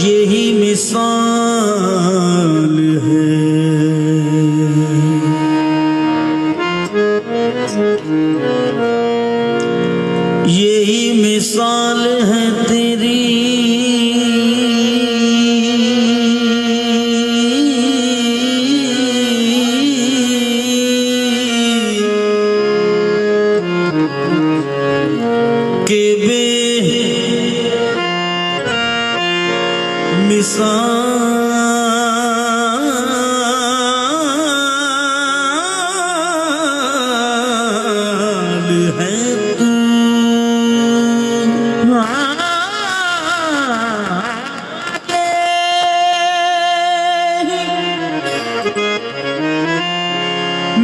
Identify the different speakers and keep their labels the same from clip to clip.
Speaker 1: यही मिसाल है, यही मिसाल है तेरी। के बे मिसाल है तू।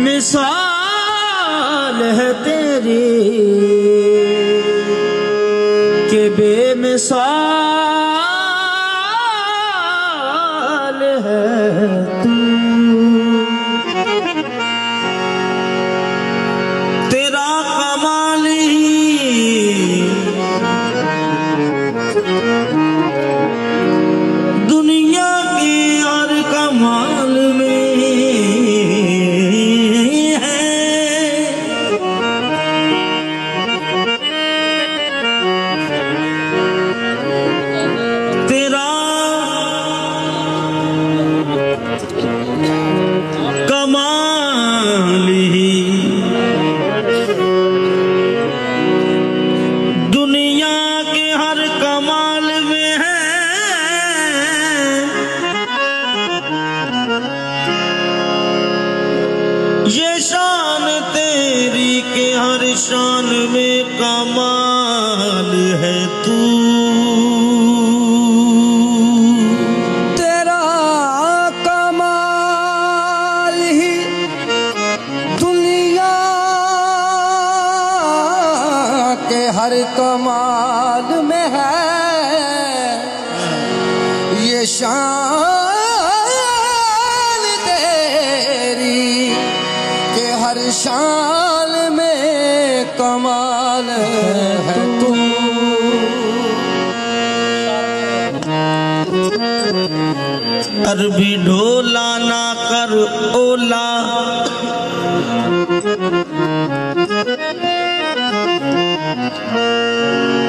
Speaker 1: मिसाल है तेरी के बेमिसाल है तू। तेरा कमाल ही दुनिया के हर कमाल में
Speaker 2: हर कमाल में है ये शान तेरी कि हर शान में कमाल है तू।
Speaker 1: अरबी ढोला ना कर ओला,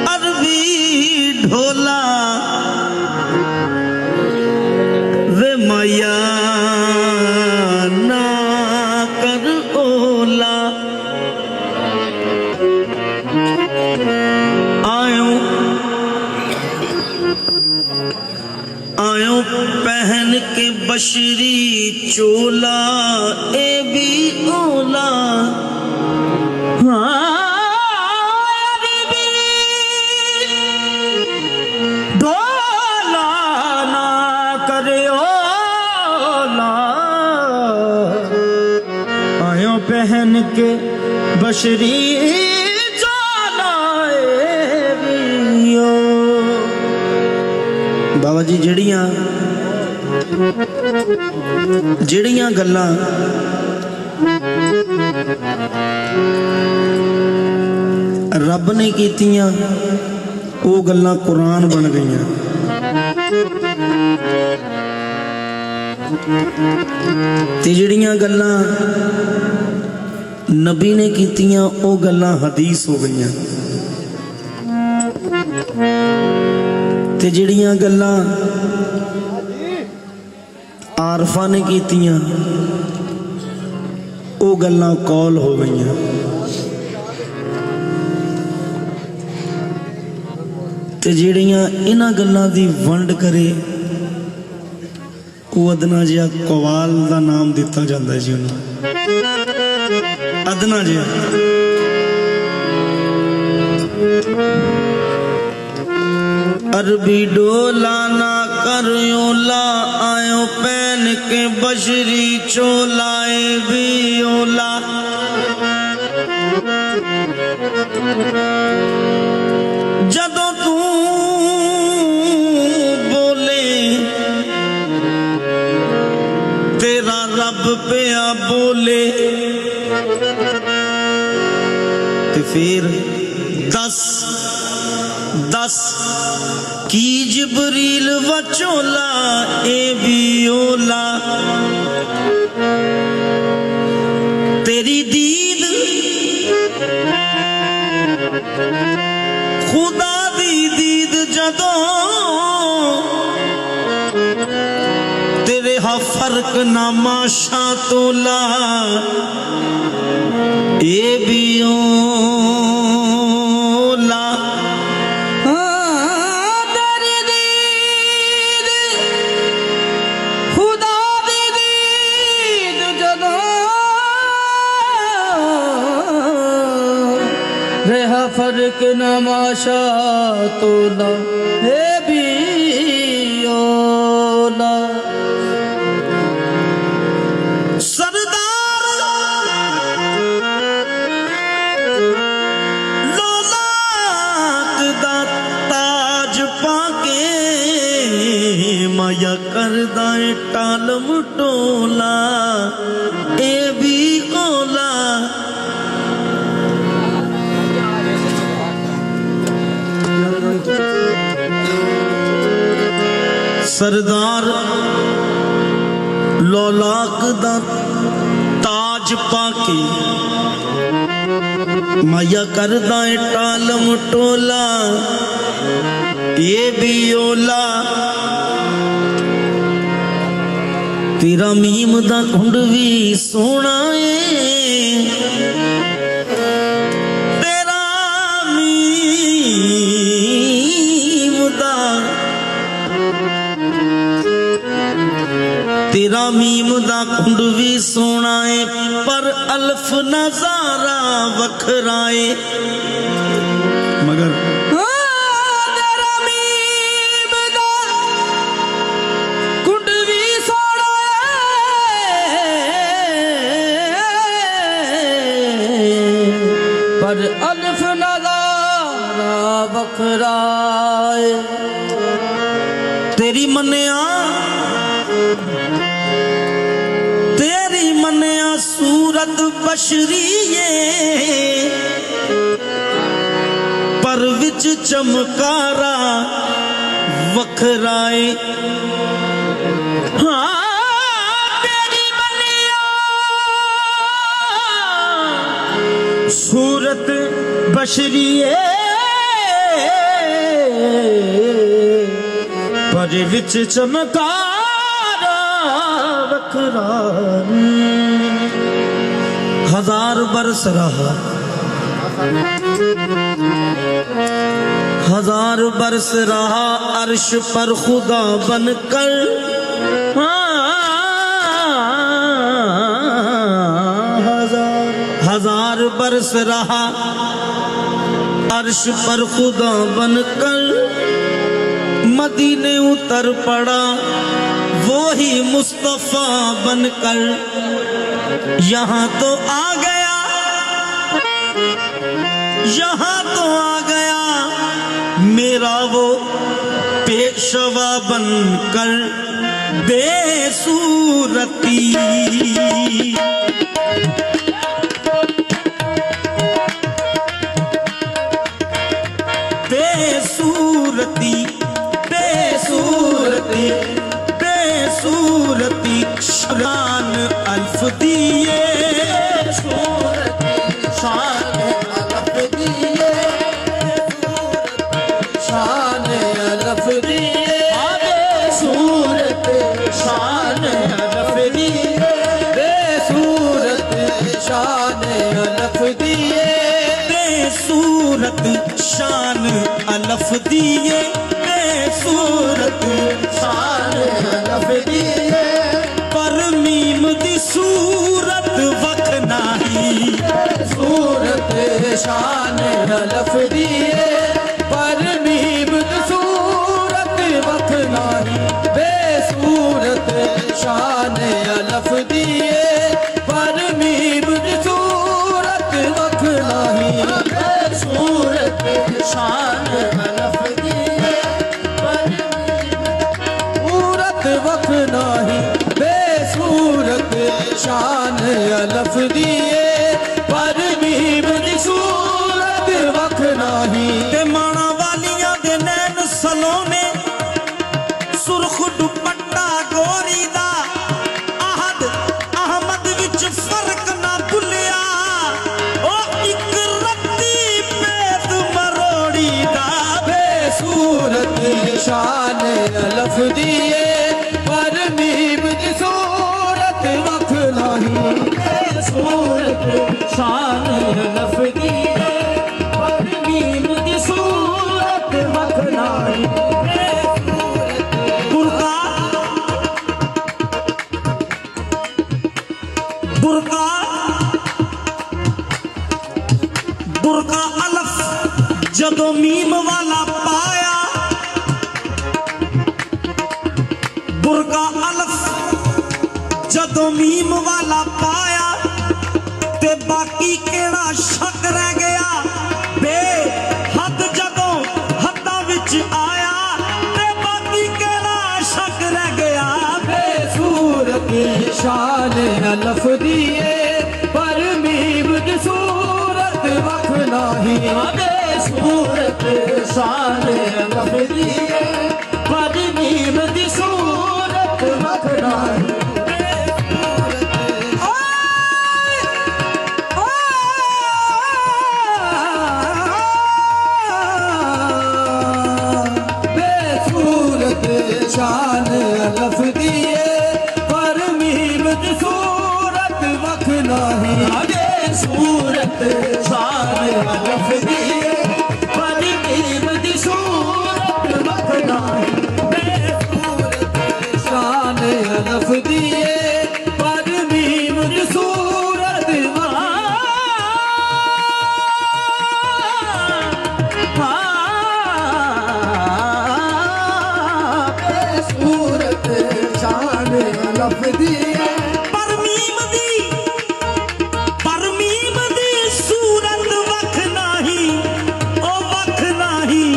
Speaker 1: अरबी ढोला वे मैया ना कर ओला। आयो पहन के बशरी चोला ए भी ओला। ढोला ना करे ओला, आयो पहन के बशरी चोला ए भी ओ। बाबा जी ਜਿਹੜੀਆਂ ਗੱਲਾਂ ਰੱਬ ਨੇ ਕੀਤੀਆਂ ਉਹ ਗੱਲਾਂ ਕੁਰਾਨ ਬਣ ਗਈਆਂ। ਤੇ ਜਿਹੜੀਆਂ ਗੱਲਾਂ ਨਬੀ ਨੇ ਕੀਤੀਆਂ ਉਹ ਗੱਲਾਂ ਹਦੀਸ ਹੋ ਗਈਆਂ। ਤੇ ਜਿਹੜੀਆਂ ਗੱਲਾਂ आरफा ने कीतियां वो गल्लां कौल हो गईयां। ते जिहड़ियां इन्हां गल्लां दी वंड करे वो अदना जिहा कवाल दा नाम दिता जांदा है जी उन्हां अदना जिहा। अरबी डोला ना करियोला, आयो पहन के बशरी चोलाए भी ओला। जदों तू बोले तेरा रब पिया बोले, ते फिर दस की जिबरील वचोला ए भी ओला। तेरी दीद खुदा दी दीद जदों तेरे हा फर्क ना माशा तोला ए भी ओला।
Speaker 2: फर्क नमाशा तोला है भी ओला।
Speaker 1: सरदार लौलाक दा ताज पाके माया करदा है टालम टोला ए भी ओला। सरदार लौलाक दा ताज पाके माया करदा है टालम टोला ये भी ओला। तेरा मीम दा कुंड भी सोना है, तेरा मीम दा तेरा मीम दा कुंड भी सोना है, पर अल्फ नजारा वखराए। मगर
Speaker 2: तेरा मीम दा कुंड भी सोना है, पर अल्फ नजारा
Speaker 1: तेरी मनिया सूरत बशरीए पर विच चमकारा वखराए। हाँ तेरी मनिया सूरत बशरीए पर विच चमकारा वखराए। हजार बरस रहा, हजार बरस रहा अर्श पर खुदा बनकर। हजार बरस रहा अर्श पर खुदा बनकर। मदीने उतर पड़ा वो ही मुस्तफा बनकर। यहाँ तो आ गया, यहाँ तो आ गया मेरा वो पेशवा बनकर बेसूरती। बेसूरती बेसूरती बेसूरती शान अल्फ दिए। शान अल्फ दिए,
Speaker 2: शान अल्फ दिए,
Speaker 1: बेसूरत शान अल्फ दिए।
Speaker 2: बेसूरत शान अल्फ दिए,
Speaker 1: बेसूरत शान अल्फ दिए। बेसूरत शान अल्फ दिए पर मीम दी सूरत वख नाही।
Speaker 2: सूरत शान अल्फ दिए पर मीम दी सूरत वख नाही। बेसूरत शान अल्फ दिए पर मीम दी सूरत वख नाही।
Speaker 1: बेसूरत शान अल्फ दिए पर
Speaker 2: सूरत वख नाही। बेसूरत शान अल्फ दिए पर मीम दी सूरत वख नाही।
Speaker 1: ते माणा वालियां दे नैन सलोने सुरख दुपट्टा गोरी दा। आहद अहमद विच फर्क ना भुलिया ओ इक रत्ती पेद मरोड़ी दा।
Speaker 2: बेसूरत शान अल्फ दिए पर मीम दी सूरत वख नाही।
Speaker 1: बेसूरत शान अल्फ दिए पर मीम दी सूरत वख नाही। बुरका बुरका बुरका अलफ जदों मीम वाला पाया। बुरका अलफ जदों मीम वाला पाया ते बाकी केड़ा शक रह गया। बेहद जदों हद्दां विच आया ते बाकी केड़ा शक रह गया।
Speaker 2: बेसूरत शान अल्फ दिए पर मीम दी सूरत वख नाही।
Speaker 1: बेसूरत शान अल्फ दिए पर मीम दी सूरत वख नाही।
Speaker 2: बेसूरत शान अल्फ दिए पर मीम दी सूरत वख नाही।
Speaker 1: बेसूरत शान अल्फ दिए पर मीम दी सूरत वख नाही।
Speaker 2: शान अल्फ दिए पर मीम दी सूरत
Speaker 1: बेसूरत शान अल्फ दिए पर मीम दी सूरत वख नाही। ओ वख नाही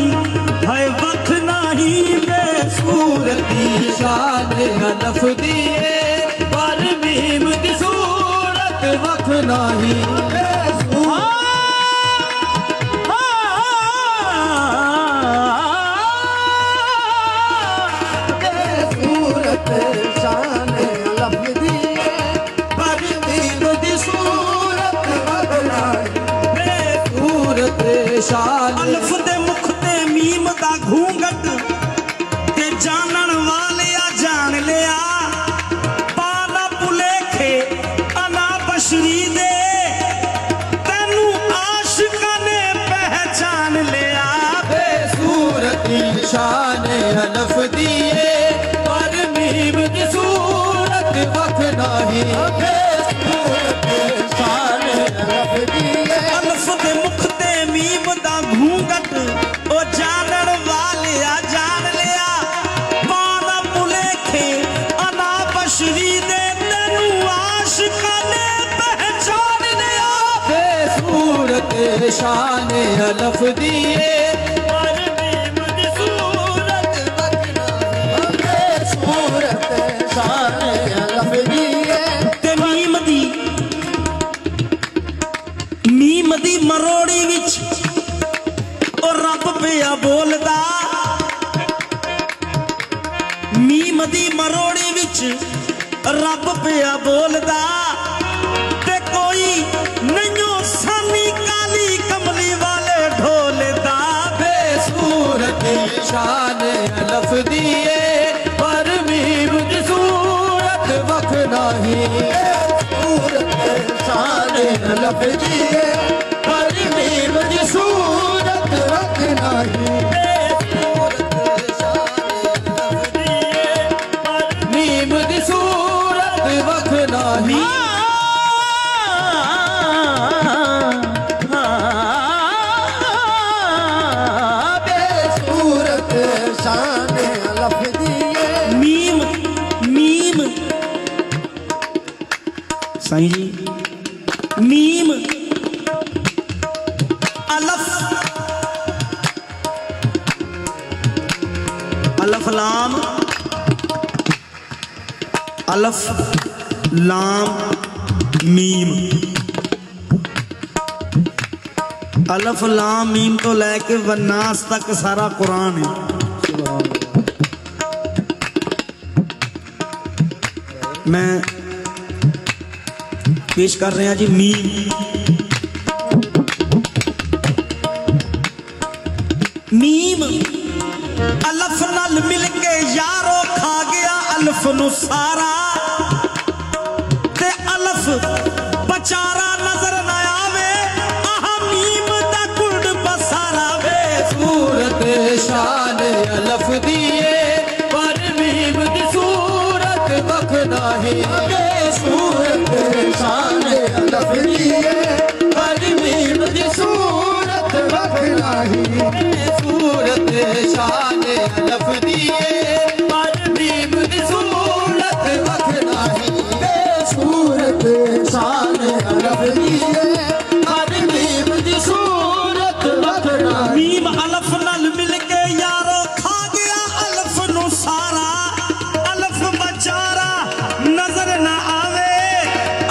Speaker 1: है वख नाही। बेसूरत
Speaker 2: शान अल्फ दिए पर मीम दी सूरत
Speaker 1: ਅਲਫ ਦੇ ਮੁਖ ਤੇ ਮੀਮ ਦਾ ਘੂੰਗਟ ਤੇ ਜਾਣਨ ਵਾਲਿਆ ਜਾਣ ਲਿਆ ਪਾਲਾ ਭੁਲੇਖੇ ਅਨਾ ਬਸ਼ਰੀ ਦੇ ਤੈਨੂੰ ਆਸ਼ਿਕਾਂ ਨੇ ਪਹਿਚਾਨ ਲਿਆ
Speaker 2: सूरत शान हलफ दिए पर मीम की सूरत वख नहीं सूरत शान हलफ दिए
Speaker 1: ਅਲਫ ਦੇ ਮੁਖ ਤੇ ਮੀਮ ਦਾ ਘੂੰਗਟ ਉਹ ਜਾਣਨ ਵਾਲਿਆ ਜਾਣ ਲਿਆ ਪਾਲਾ ਭੁਲੇਖੇ ਅਨਾ ਬਸ਼ਰੀ ਦੇ ਤੈਨੂੰ ਆਸ਼ਿਕਾਂ ਨੇ ਪਹਿਚਾਨ ਲਿਆ
Speaker 2: सूरत शान हलफ दिए सूरत शान हलफ दिए
Speaker 1: ਤੇ ਮੀਮ ਦੀ ਮਰੋੜੀ ਵਿੱਚ ਉਹ ਰੱਬ ਪਿਆ ਬੋਲਦਾ ਮੀਮ ਦੀ ਮਰੋੜੀ ਵਿੱਚ ਰੱਬ ਪਿਆ ਬੋਲਦਾ ਤੇ ਕੋਈ ਨਹੀਂਓ ਸਾਨੀ ਕਾਲੀ ਕਮਲੀ ਵਾਲੇ ਢੋਲਦਾ
Speaker 2: सूरत शान हलफ दिए पर मीम की सूरत वख नहीं सूरत शान हलफ दिए पर मीम की सूरत वख नहीं मीम की सूरत वख नहीं सूरत शान हलफ दिए
Speaker 1: ਮੀਮ ਸਾਈਂ ਜੀ ਮੀਮ ਅਲਫ ਲਾਮ ਅਲਫ ਲਾਮ ਮੀਮ ਅਲਫ ਲਾਮ ਮੀਮ ਤੋਂ ਲੈ ਕੇ ਵਨਾਸ ਤੱਕ ਸਾਰਾ ਕੁਰਾਨ ਹੈ मैं पेश कर रहा जी मीम अलफ नाल मिल के यारो खा गया अलफ नु सारा ते अलफ बचारा नजर ना आवे आह मीम दा कुर्ड बसारा वे
Speaker 2: सूरत शान हलफ दिए पर मीम की सूरत वख नहीं सूरत शान हलफ दिए पर मीम की सूरत वख नहीं सूरत शान हलफ दिए पर मीम की सूरत वख नहीं सूरत शान हलफ दिए पर मीम की सूरत वख नहीं
Speaker 1: मीम अलफ नाल मिल के यारो खा गया अलफ नु सारा अलफ बचारा नजर ना आवे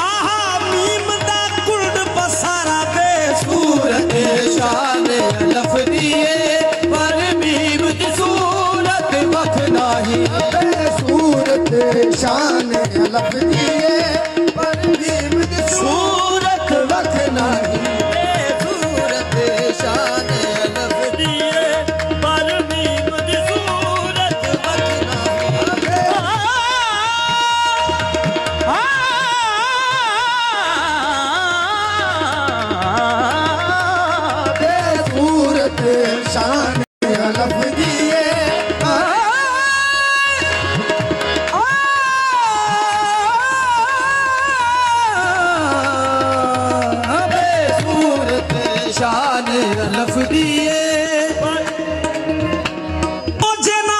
Speaker 1: आहा मीम दा कुर्ड बसारा बे
Speaker 2: सूरत शान हलफ दिए पर मीम की सूरत वख नहीं सूरत शान हलफ दिए पर मीम की सूरत वख नहीं सूरत शान हलफ दिए पर मीम की सूरत वख नहीं सूरत शान हलफ दिए सूरत शान हलफ दिए
Speaker 1: ओ जना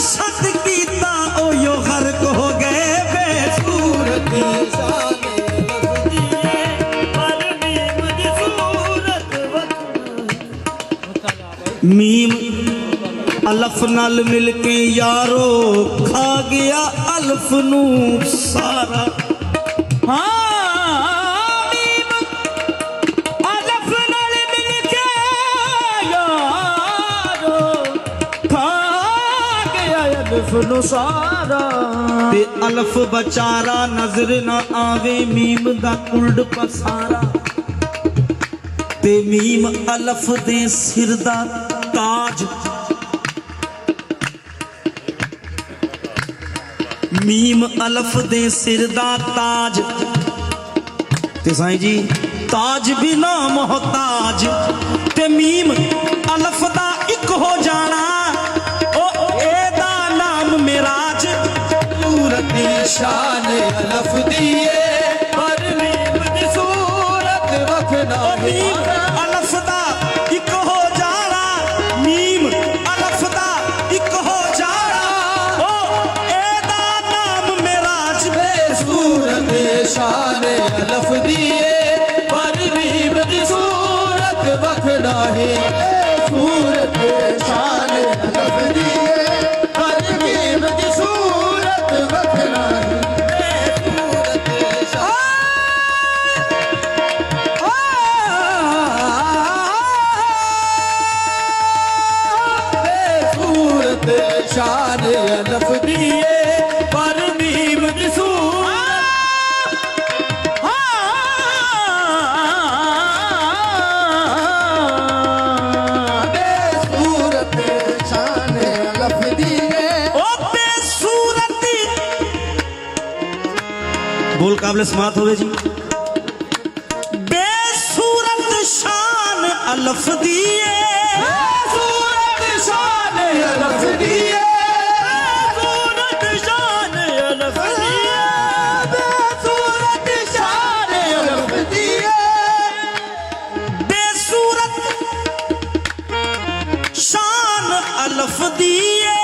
Speaker 1: शक कीता ओ यो गर्क हो गए बे
Speaker 2: सूरत शान हलफ दिए पर मीम की सूरत वख
Speaker 1: मीम अलफ नाल मिल के यारो खा गया अलफ नू सारा हाँ मीम अलफ नाल मिल के यारो खा गया अलफ
Speaker 2: अल्फ नुसारा
Speaker 1: ते अल्फ बचारा नजर ना आवे मीम दा कुल्ड पसारा ते मीम अल्फ दे सिर दा ताज मीम अल्फ दे सिर दा ताज ते साईं जी ताज भी ना मोहताज ते मीम अल्फ दा इक हो जाना ओ एदा नाम मिराज
Speaker 2: सूरत शान अल्फ दिए पर मीम दी सूरत वखना
Speaker 1: मीम अल्फ दा इक हो जाना मीम अल्फ दा इक हो जाना ओ एदा नाम मिराज
Speaker 2: सूरत शान अल्फ दिए पर मीम दी सूरत वखना है सूरत शान अल्फ दिए पर मीम दी सूरत वखना है सूरत शान अल्फ दिए पर मीम दी
Speaker 1: बोल काबिल समात होवे जी बेसूरत शान अल्फ दिए
Speaker 2: सूरत शान अल्फ दिए सूरत शान अल्फ दिए सूरत शान अल्फ दिए
Speaker 1: बेसूरत शान अल्फ दिए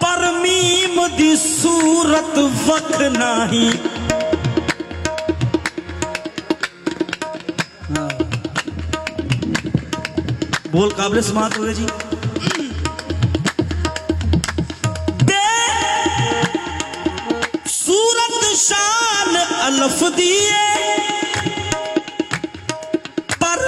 Speaker 1: पर मीम दी सूरत वख नाही बोल काबिल समात हुए जी सूरत शान अल्फ दिए पर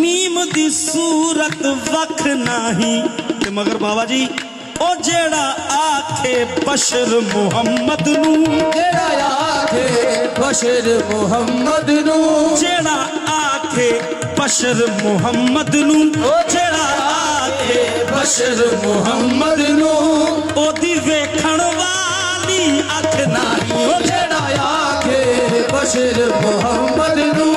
Speaker 1: मीम दी सूरत वख नाही ते मगर बाबा जी ओ जेड़ा आखे बशर मुहम्मद नू
Speaker 2: जेड़ा आखे बशर मुहम्मद नू
Speaker 1: जेड़ा आखे बशर मुहम्मद नू ओ जेड़ा आखे
Speaker 2: बशर मुहम्मद नू
Speaker 1: ओदी वेखण वाली अख नाही
Speaker 2: ओ जेड़ा आखे बशर मुहम्मद नू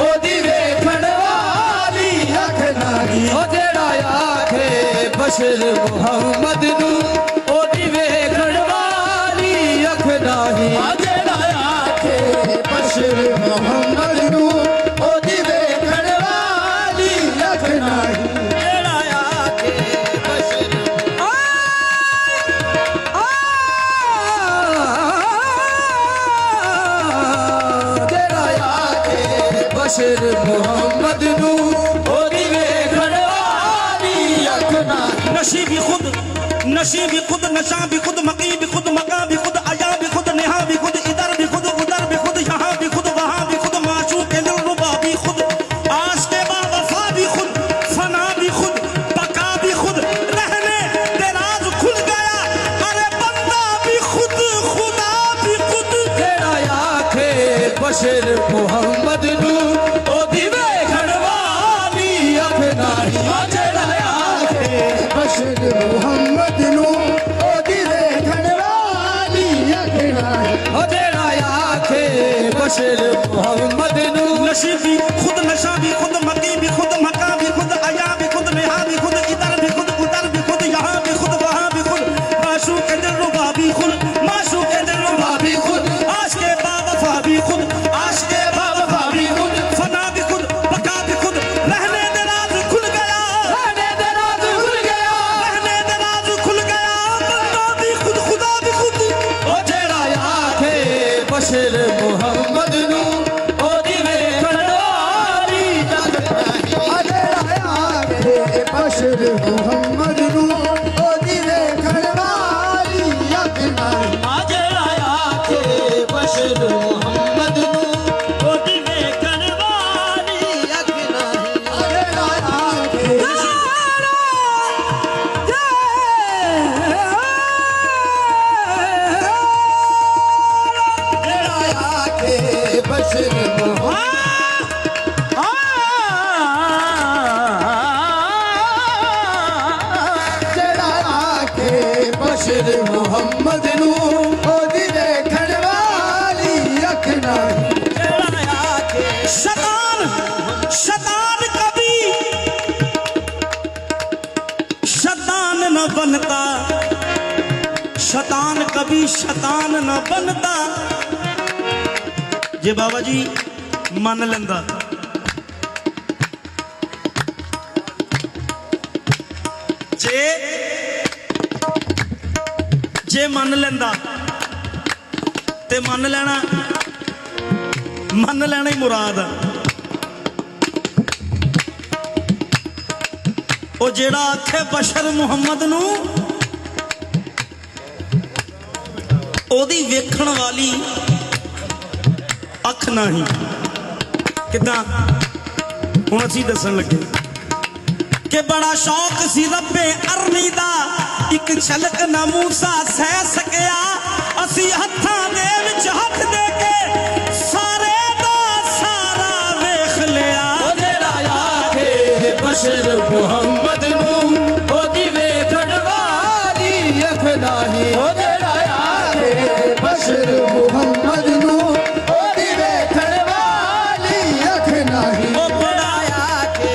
Speaker 2: ओदी वेखण वाली अख नाही ओ जेड़ा आखे बशर मुहम्मद नू ओदी वेखण वाली अख नाही ओ जेड़ा आखे बशर मुहम्मद नू ओदी वेखण वाली अख नाही जेड़ा आखे बशर जेड़ा आखे बशर मुहम्मद नू ओदी वेखण वाली अख नाही
Speaker 1: नशी भी खुद नशा भी खुद मकी भी खुद मका भी खुद अया भी खुद नेहा भी खुद इधर भी खुद उधर भी खुद यहाँ भी खुद वहाँ भी खुद माशूक के दिलरुबा भी खुद आश के बावफा भी खुद फना भी खुद बका भी खुद रहने दराज खुल गया अरे बंदा भी खुद खुदा भी खुद
Speaker 2: जेड़ा आखे बशर मुहम्मद नू ओदी वेखण वाली अख नाही ओ जेड़ा आखे बशर मुहम्मद नू ओदी वेखण वाली अख नाही ओ जेड़ा आखे बशर मुहम्मद नू
Speaker 1: नशी भी खुद नशा भी खुद मकी भी खुद मका भी खुद अया भी खुद नेहा भी खुद इधर भी खुद उधर भी खुद यहाँ भी खुद वहाँ भी खुद माशूक के दिलरुबा भी खुद माशूक के दिलरुबा भी खुद आश के बावफा भी खुद आश के बावफा भी खुद फना भी खुद बका भी खुद रहने दराज खुल गया
Speaker 2: रहने दराज खुल गया
Speaker 1: रहने दराज खुल गया बंदा भी खुद खुदा भी खुद
Speaker 2: ओ जेड़ा आखे बशर मुहम्मद नू ओदी वेखण वाली अख नाही ओ जेड़ा आखे बशर मुहम्मद नू ओदी वेखण वाली अख नाही ओ जेड़ा आखे बशर मुहम्मद नू ओदी वेखण वाली अख नाही ओ जेड़ा आखे बशर मुहम्मद नू ओदी देखण वाली अख नहीं जेड़ा आखे
Speaker 1: शैतान शैतान कभी शैतान न बनता, शैतान कभी शैतान न बनता जे बाबा जी मन लेंदा। जे मन लेंदा ते मन लेना ही मुराद है। ओ जेड़ा आखे बशर मुहम्मद नू ओदी वेखण वाली अख नहीं किदां हुण असीं दसन लगे कि बड़ा शौक सी रब्बे अरनी दा एक झलक न मूसा सह सकिया। असी हत्थां दे विच हथ दे के सारे दा सारा वेख लिया।
Speaker 2: ओ जेड़ा आखे बशर मुहम्मद नू ओदी वेखण वाली अख नहीं ओ जेड़ा आखे बशर मुहम्मद नू ओदी वेखण वाली अख नहीं
Speaker 1: ओ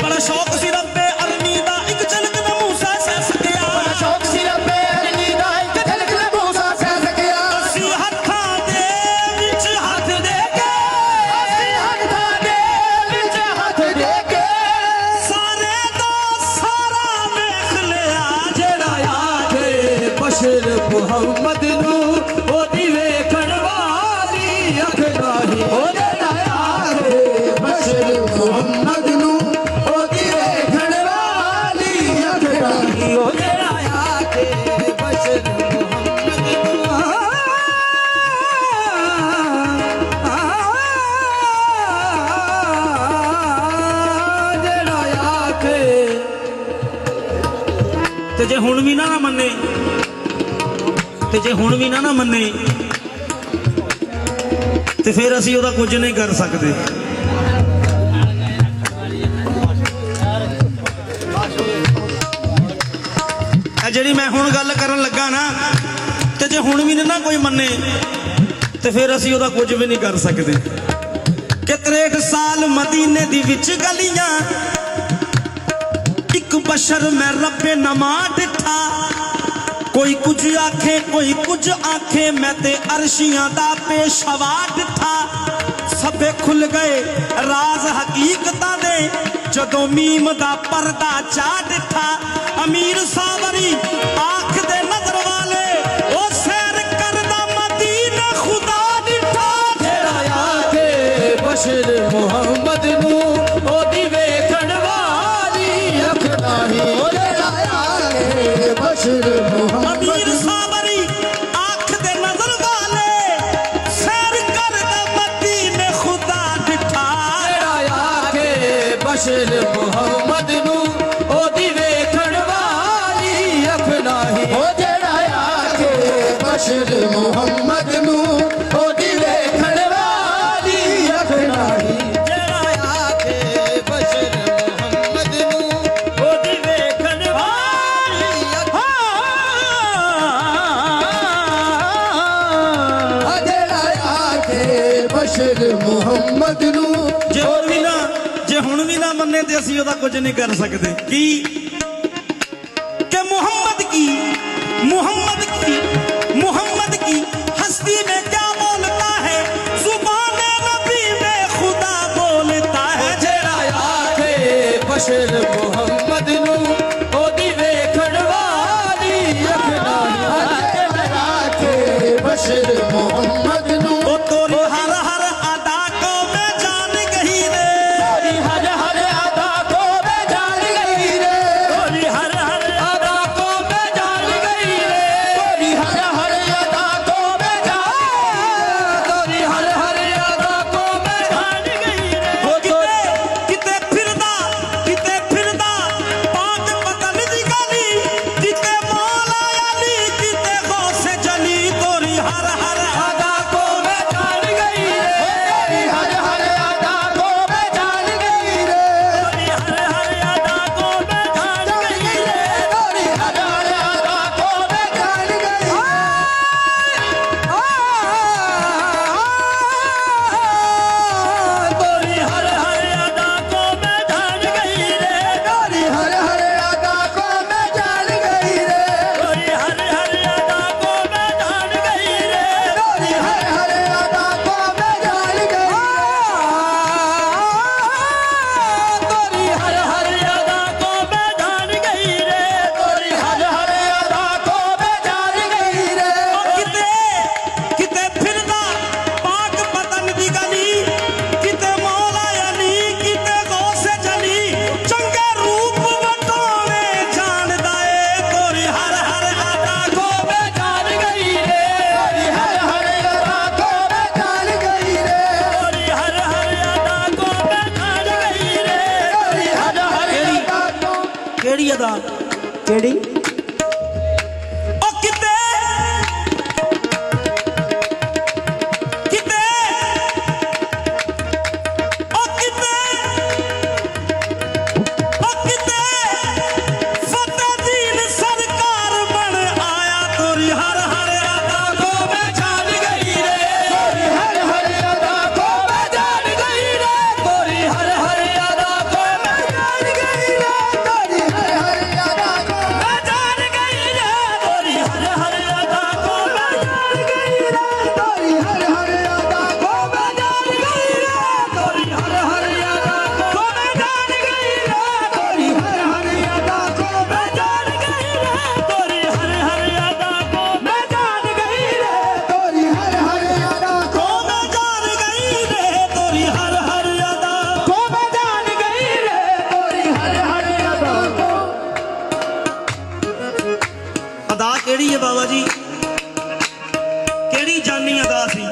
Speaker 1: बड़ा शौक सी रब्बे अरनी दा एक झलक न मूसा सह सकिया।
Speaker 2: शौक सी रब्बे अरनी दा एक झलक न मूसा सह सकिया।
Speaker 1: असी हत्थां दे विच हथ दे के
Speaker 2: असी हत्थां दे विच हथ दे के
Speaker 1: सारे दा सारा वेख लिया।
Speaker 2: जेड़ा आखे बशर मुहम्मद नू ओदी वेखण वाली अख नहीं ओ जेड़ा आखे बशर मुहम्मद नू ओदी वेखण वाली अख नहीं ओ जेड़ा आखे बशर मुहम्मद नू जेड़ा आखे
Speaker 1: ते जे हुण भी ना मन्ने ते जे हुण भी ना मन्ने ते फिर असी ओदा कुछ नहीं कर सकते। जिहड़ी मैं हुण गल करन लगा ना ते जे हुण भी ना कोई मन्ने ते फिर असी ओदा कुछ भी नहीं कर सकते। कि 63 साल मदीने दी विच गलियां एक बशर मैं रब्बे नमा डिठा। कोई कुछ आखे कोई कुछ आखे मैं ते अरशियां दा पेशवा डिठा। सबे खुल गए राज हकीकतां दे जदों मीम दा पर्दा चा डिठा। अमीर सावरी आख दे नजर वाले ओ सैर करदा मदीना खुदा डिठा।
Speaker 2: जेड़ा आखे बशर मुहम्मद नू ओदी वेखण वाली अख नहीं ओ जेड़ा आखे बशर मुहम्मद
Speaker 1: अमीर सावरी आख दे नजर वाले सैर करदा मदीने खुदा डिठा।
Speaker 2: जेड़ा आखे बशर मुहम्मद नू ओदी वेखण वाली अख नहीं ओ जेड़ा आखे बशर मुहम्मद नू ओदी वेखण वाली अख नहीं जेड़ा आखे बशर मुहम्मद नू ओदी वेखण वाली अख जेड़ा आखे बशर मुहम्मद नू
Speaker 1: जे हुण भी ना मन्ने ते असी ओदा कुछ नहीं कर सकते। की कि मोहम्मद की हस्ती में क्या बोलता है जुबाने नबी में खुदा बोलता है।
Speaker 2: जेड़ा आखे बशर मुहम्मद नू ओदी वेखण वाली अख नहीं जेड़ा आखे बशर मुहम्मद नू
Speaker 1: ओ तोरी हर हर अदा को मैं जान गई रे।
Speaker 2: हर हर अदा को मैं जान गई रे।
Speaker 1: केड़ी ओ किते किते ओ किते ओ किते फतेह दीन सरकार बन आया तोरी हर हर अदा को मैं जान गई रे
Speaker 2: तोरी हर हर अदा को मैं जान गई रे तोरी हर हर अदा को मैं जान गई रे तोरी हर हर अदा को मैं जान गई रे तोरी हर हर अदा को मैं जान गई रे तोरी हर हर अदा को मैं जान गई रे तोरी हर हर अदा को मैं जान गई रे तोरी हर हर अदा को मैं जान गई रे तोरी हर हर अदा को मैं जान गई रे तोरी हर हर अदा को
Speaker 1: मैं जान गई रे तोरी हर हर अदा
Speaker 2: को मैं जान गई रे तोरी हर हर अदा को
Speaker 1: अदा केड़ी है बाबा जी केड़ी जानी अदा सी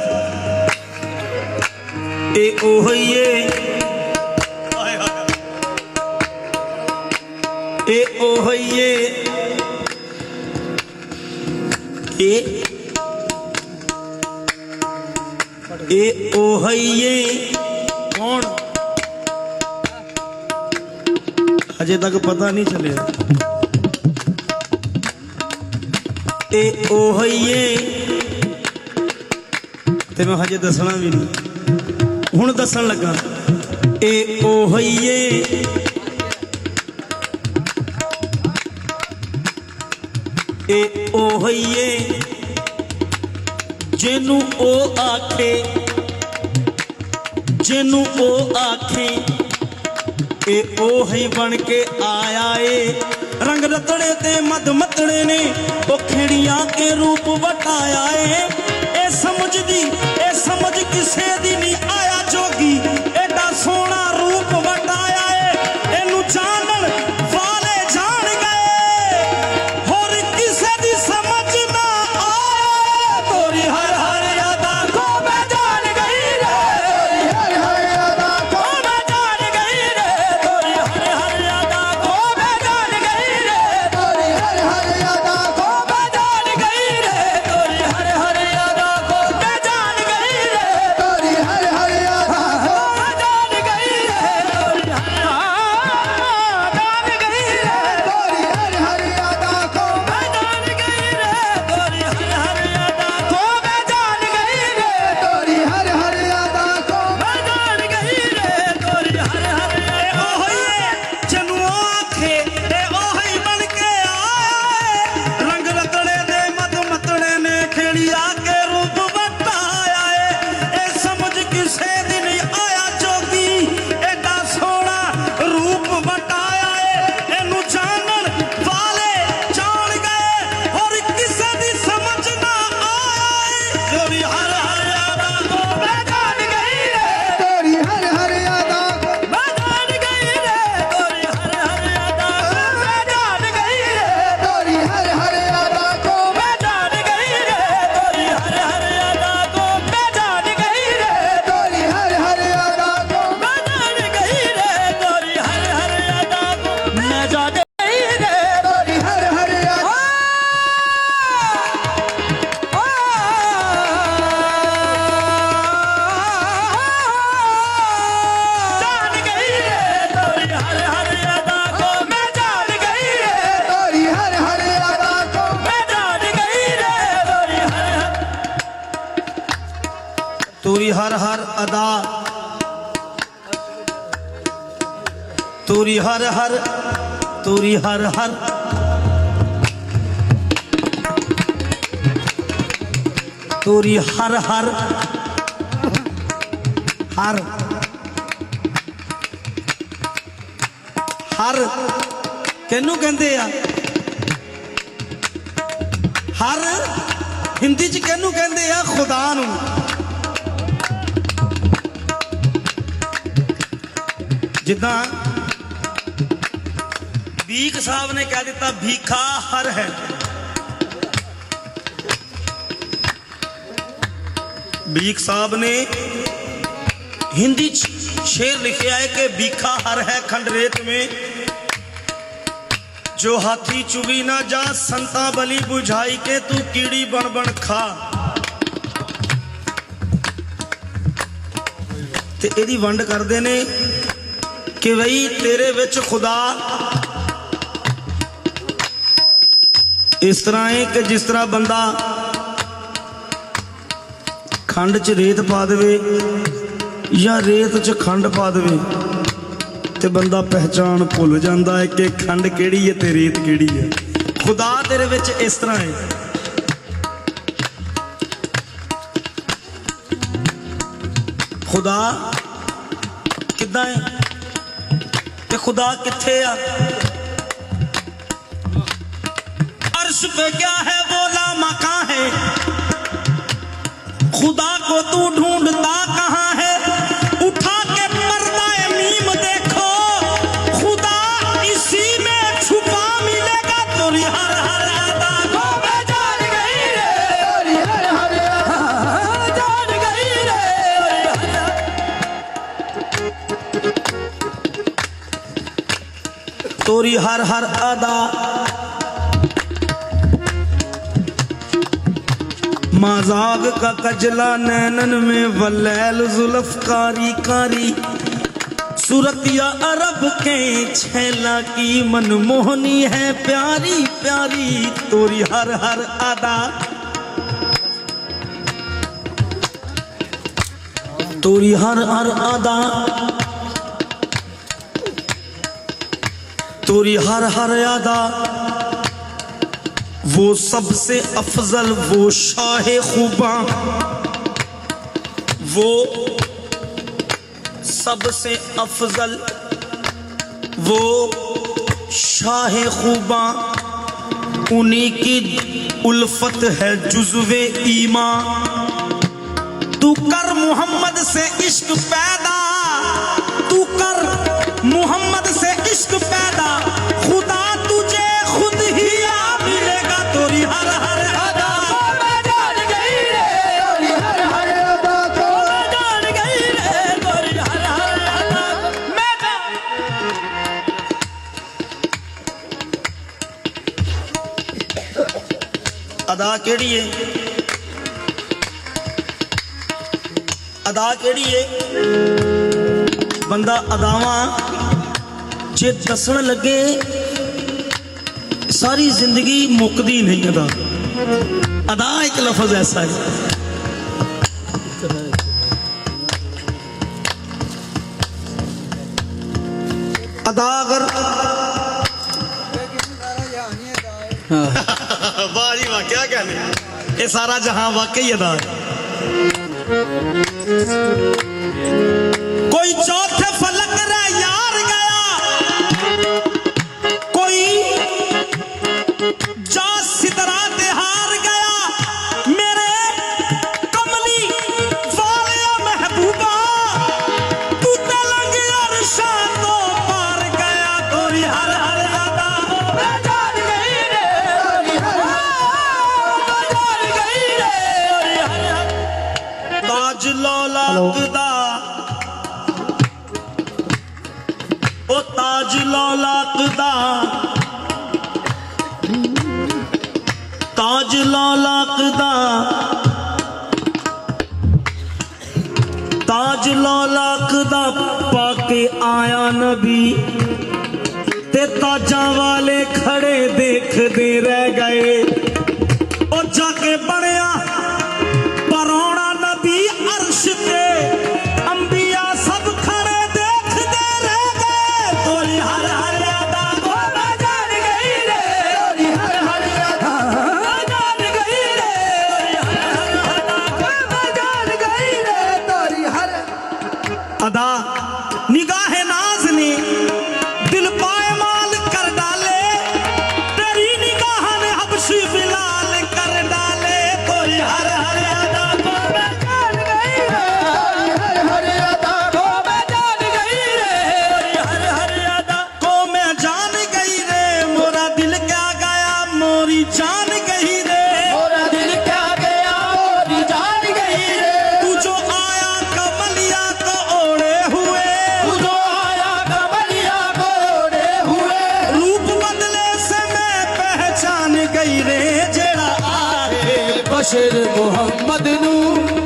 Speaker 1: ए ओहिए हाय हाय ए ओहिए ए ओहिए कौन अजे तक पता नहीं चलिया ए ओहिए ते मैं हजे दसना भी नहीं हुण दसन लगा ए ओहिए ए ओहिए जेनू ओ आखे जेनू ओ आखे ए ओही बन के आया ए रंग रतड़े ते मद मतड़े ने ओ खिड़िया के रूप वटाया ए समझ किसे दी नहीं आया जोगी एडा सोना रूप वटाया एनू जानन वाले जान गए होर किसे दी समझ ना आया तोरी हर हर अदा
Speaker 2: को मैं जान गई रे तोरी हर हर अदा को मैं जान गई रे तोरी हर हर अदा को मैं जान गई रे तोरी हर हर अदा को मैं जान गई रे तोरी हर हर अदा को मैं जान गई रे तोरी हर हर अदा को मैं जान गई रे तोरी हर जान गई रे तोरी हर हर अदा को मैं जान गई रे तोरी हर हर अदा को मैं जान गई रे तोरी हर हर अदा को मैं जान गई रे तोरी हर हर
Speaker 1: ए ओहिए जनु आखे ए ओही बन के आया रंग रतड़े दे मद मतड़े ने खिड़िया के रूप वटाया ए समझ किसे दिन आया जोगी एडा सोना रूप वटाया एनू जानन वाले जान गए और किसे दी समझ ना आया जोरी हर हर अदा को
Speaker 2: मैं जान गई रे तोरी हर हर अदा को मैं जान गई रे तोरी हर हर अदा को मैं जान गई रे तोरी हर हर अदा को मैं जान गई रे तोरी हर हर अदा को मैं जान गई रे तोरी हर हर अदा को मैं जान गई रे तोरी हर हर अदा को मैं जान गई रे तोरी हर हर जान गई रे तोरी हर हर अदा को मैं जान गई रे तोरी हर हर अदा को मैं जान गई रे तोरी हर हर
Speaker 1: तोरी हर हर अदा तोरी हर हर तोरी हर हर हर हर किनू कहंदे आ हर हिंदी च किनू कहंदे आ खुदा नू जिद्दां भीख साहब ने कह दिता भीखा हर है भीख साहब ने हिंदी शेर लिखे है कि भीखा हर है खंडरेत में जो हाथी चुभी ना जा संता बली बुझाई के तू कीड़ी बन बन खा। ते एदी वंड करदे ने कि बई तेरे विच खुदा इस तरह है कि जिस तरह बंदा खंड च रेत पा दे या रेत च खंड पा दे ते बंदा पहचान भुल जाता है कि खंड केड़ी है ते रेत केड़ी है। खुदा तेरे विच इस तरह है। खुदा किद्दां है ते खुदा कित्थे आ? अर्श पे क्या है बोला मकां है, खुदा को तू ढूंढता कहाँ है? उठा के पर्दा मीम देखो, खुदा इसी में छुपा मिलेगा। तोरी हर हर अदा को मैं जान गई रे, तोरी हर हर अदा जान गई रे। तोरी हर हर अदा माजाग का कजला नैनन में वलैल जुल्फ कारी कारी, सूरतिया अरब के छैला की मनमोहनी है प्यारी प्यारी। तोरी हर हर अदा, तोरी हर हर अदा, तोरी हर हर अदा, वो सबसे अफजल वो शाह खुबा, वो सबसे अफजल वो शाह खुबा, उन्हीं की उल्फत है जुज़्वे ईमा। तू कर मोहम्मद से इश्क पैदा, तू कर मोहम्मद से इश्क पैदा, खुदा तुझे खुद ही आ मिलेगा। तोरी हर हर अदा मैं जान गई रे, तोरी हर हर अदा को मैं जान गई रे, तोरी हर हर अदा मैं अदा केड़ी है? अदा केड़ी है? बंदा अदावां जे दसन लगे सारी जिंदगी मुकदी नहीं। अदा अदा एक लफ्ज ऐसा है। अदा अगर वाह जी वाह, क्या कहने, ये सारा जहां वाकई अदा है। कोई चौथे फलक रे यार गया, कोई जा सिदरा ते हार गया, मेरे कमली वाले महबूबा तू तलंग अरशा तो पार गया। तोरी हर हर अदा मैं जान गई रे, तोरी हर मैं जान गई रे, तोरी हर ताज लौलाक दा, ओ ताज लौलाक दा, ताज लौलाक दा, ताज लौलाक दा पाके आया नबी, ते ताजा वाले खड़े देखते रह गए। और जाके बनया परौना नबी अर्श ते, अंबिया सब खड़े देखते रह गए। तोरी हर हर अदा को मैं जान गई रे, तोरी हर हर अदा मैं जान गई रे, तोरी हर हर अदा को मैं जान गई रे, तोरी हर अदा। निगाहे नाज ने दिल पायमाल कर डाले, तेरी निगाह ने हबश गई रे जेड़ा आखे
Speaker 2: बशर मुहम्मद नू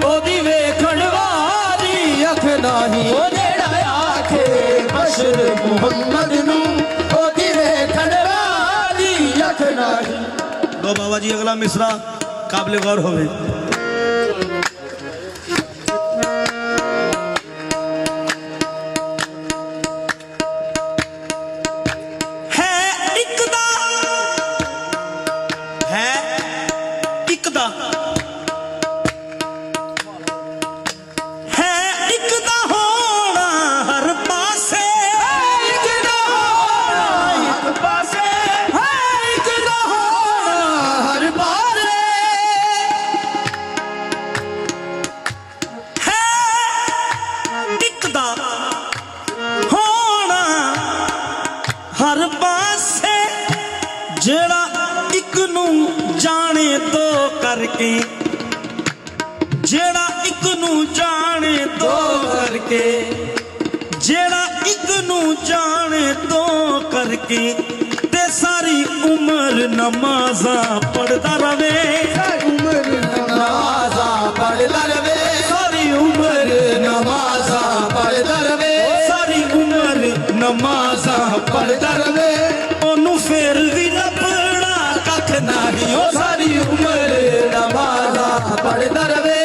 Speaker 2: ओदी वेखण वाली अख नाही ओ जेड़ा आखे बशर मुहम्मद नू ओदी वेखण वाली अख नाही।
Speaker 1: लो बाबा जी अगला मिसरा काबिल गौर होवे। हर पासे जेड़ा इक नू जाने दो करके जेड़ा इक नू जाने दो करके जेड़ा इक नू जाने दो करके ते सारी उम्र नमाज़ा पढ़दा रवे
Speaker 2: उम्र नमाज़ा पढ़दा रवे सारी उम्र नमाज़ा पढ़दा रवे सारी उम्र नमाज़ा पढ़दा रवे
Speaker 1: ओनू फेर भी लभना कख नहीं
Speaker 2: ओ सारी उम्र नमाज़ा पढ़दा रवे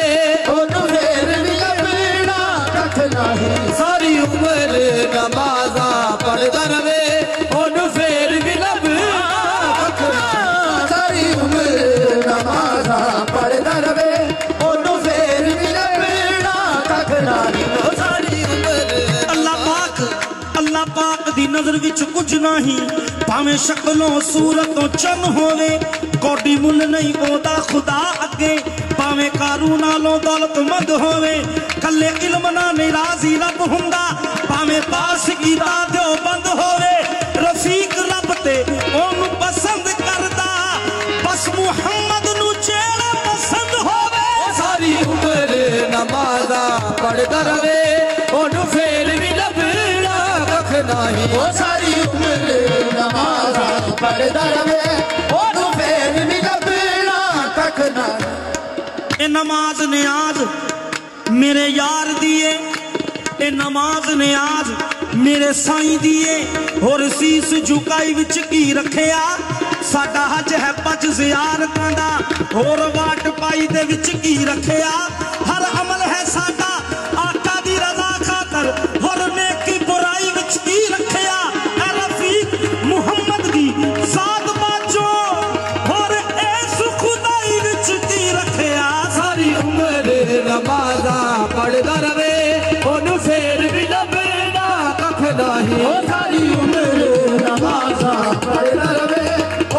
Speaker 2: ओनू फेर भी लभना कख नहीं सारी उम्र नमाज़ा पढ़दा रवे ओनू फेर भी लभना कख नहीं सारी उम्र नमाज़ा पढ़दा रवे ओनू फेर भी लभना कख नहीं ओ सारी उम्र
Speaker 1: अल्लाह पाक दी नजर विच कुछ नहीं भावें शक्लों सूरतों चन होवे कोडी मुल नहीं ओदा खुदा अगे भावें कारू नालों दौलतमंद होवे कल्ले इल्म ना निराजी रब हुंदा भावें पास कीता दो बंद होवे रफीक रब ते ओनू पसंद करदा बस मुहम्मद नू जेड़ा पसंद होवे
Speaker 2: सारी उम्र नमाज़ा पढ़दा रवे ओनू फेर भी लभना कख नहीं ओ सारी उम्र नमाज़ा पढ़दा रवे ओनू फेर भी लभना कख नहीं।
Speaker 1: ए नमाज नियाज मेरे यार दिए ए नमाज नियाज मेरे साईं दिए होर सीस झुकाई विच की रखिया साडा हज है पज ज़ियारतां दा होर वाट पाई दे विच की रखिया हर अमल है साडा आका दी रज़ा खातर होर नेकी बुराई विच की रखिया ए रफीक मुहम्मद दी साथ बाजो होर इस खुदाई विच की रखिया
Speaker 2: सारी उम्र नमाज़ा पढ़दा रवे ओनू फेर भी लभना कख नहीं ओ सारी उम्र नमाज़ा पढ़दा रवे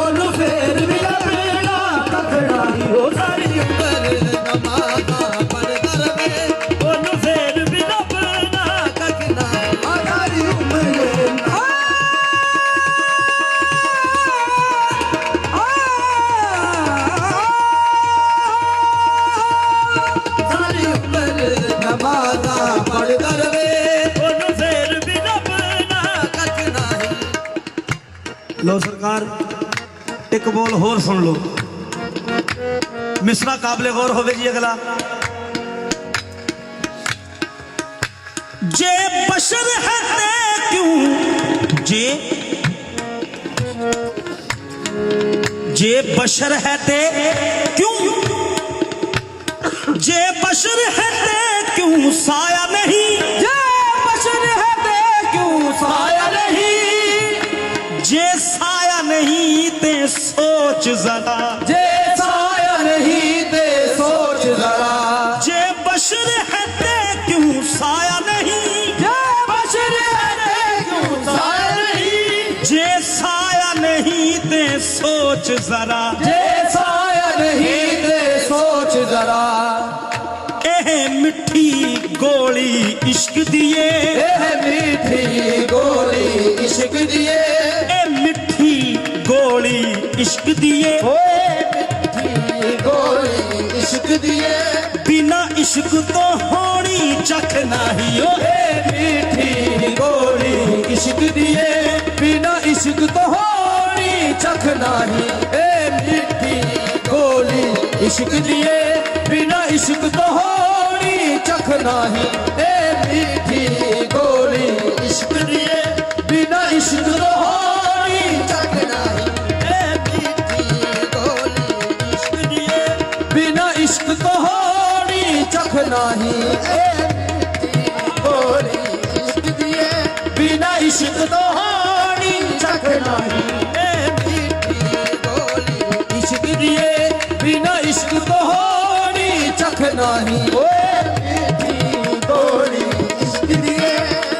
Speaker 2: ओनू फेर भी लभना कख नहीं ओ सारी उम्र नमाज़ा पढ़दा रवे ओनू फेर भी लभना कख नहीं ओ सारी उम्र सारी उम्र नमाज़ा पढ़दा रवे ओनू फेर भी लभना कख नहीं।
Speaker 1: लो सरकार एक बोल होर सुन लो मिसरा काबिल गौर होवे जी अगला। जे बशर है ते क्यों जे बशर है ते क्यों जे बशर है ते क्यों साया नहीं
Speaker 2: जे बशर है ते क्यों साया नहीं
Speaker 1: जे साया नहीं ते सोच जरा
Speaker 2: जे साया नहीं ते सोच जरा
Speaker 1: जे बशर है ते क्यों साया नहीं
Speaker 2: जे बशर है ते क्यों साया नहीं
Speaker 1: जे साया नहीं ते सोच जरा
Speaker 2: जे साया नहीं ते सोच जरा
Speaker 1: एह मिठी गोली इश्क दिए
Speaker 2: एह मीठी गोली इश्क दिए
Speaker 1: ए मिठी गोली इश्क दिए
Speaker 2: ओए मिठी गोली इश्क दिए
Speaker 1: बिना इश्क तो होनी चख नहीं ओ
Speaker 2: ए मीठी गोली इश्क दिए बिना इश्क तो होनी चख नहीं ए मीठी इश्क दिए बिना इश्क तो होनी चख नाही ए मीठी गोली इश्क दिए बिना इश्क तो होनी चख नाही ए मीठी गोली इश्क दिए बिना इश्क तो होनी चख नाही ए मीठी गोली इश्क दिए बिना इश्क तो होनी चख नाही ए मीठी गोली इश्क दिए बिना इश्क तो होनी चख नाही ओए मीठी गोली इश्क दिए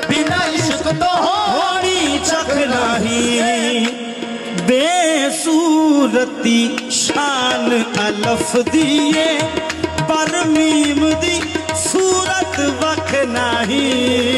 Speaker 2: बिना इश्क तो होनी चख नाही
Speaker 1: बेसूरती शान अलफ दिए पर मीम दी सूरत वख नहीं